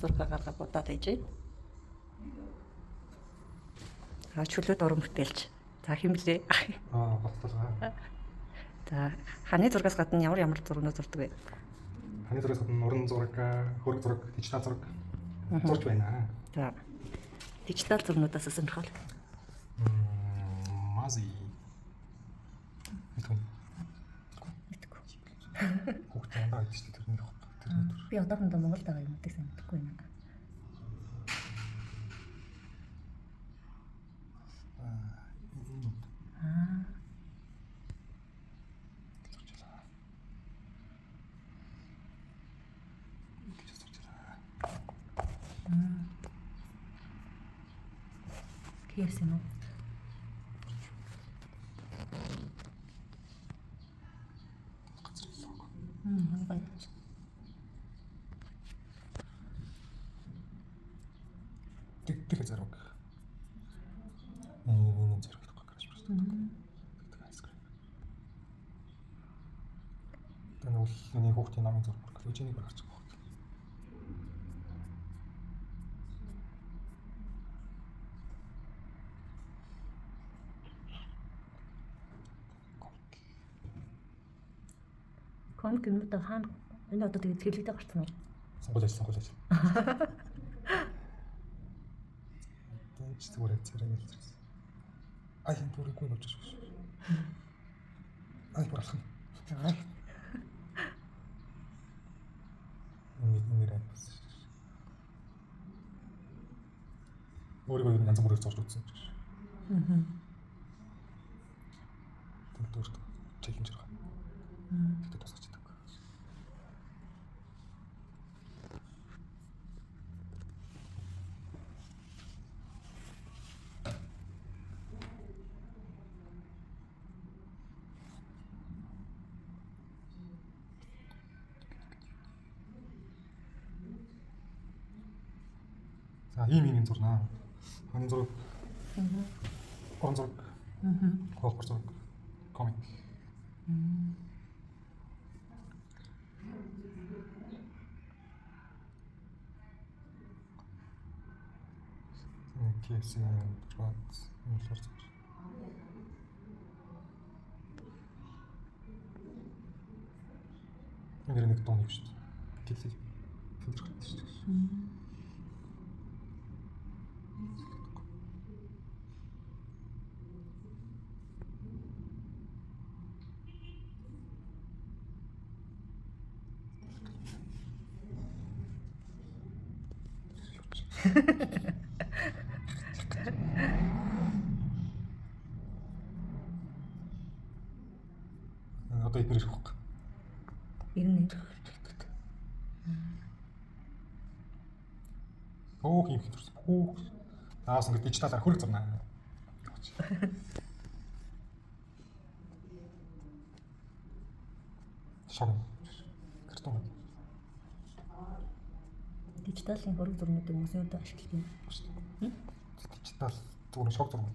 зураг гаргаад бодоод байж байна. Чөлөөт уран бүтээлч. За хэн блэ? Бодлоо. За ханы зургаас гадна ямар зургнууд зурдаг вэ? Ханы зургаас гадна уран зураг, хөрөг зураг, дижитал зураг зурж байна. За дижитал зургнуудаас сонирхол. Мази. Мэдгүй. Хүүхдээ яндаа идэж тэр нэр хот. Би одоохондоо Монголд байгаа юм уу сайн мэдэхгүй байна. KFC нөө. Гоё. Тэг зэрэг. Энэ зэрэг тохиолж байна. Тэг айскрим. Тэр нь үний хүүхдийн намын зураг. Өчигнийг гаргачих واخ. Комик юм да хаана энэ одоо тэгээд тэлэгдээ гарсан уу? Сонгол ажил. Тэгж зүгээр зэрэг хэлсэн. Ай энэ бүрийгүй болж шүү. Ай бүр алхан. Нэрээ. Өөрийгөө янз бүрээр зурж үзсэн гэж. Тэр дөрөв челленж байгаа. Тэгтээ тасч чаддаг. За ийм зурнаа. Ханы зураг. Уран зураг. Холбоор зураг. Комик. KFC продукт инфлюенсер. Ингээд нэг тон юм шүү дээ. Гэлээ. Фильтр гардаг шүү дээ. Одоо эднэр ирэх баг. Ирнэ. Оо юм хитэрсэн. Оо. Наас ингэ дижиталаар хөрөг зурнаа. Шог. Картон. Дижиталын хөрөг зурнуудыг музейд ашигладаг юм. Дижитал зүгээр шог зураг.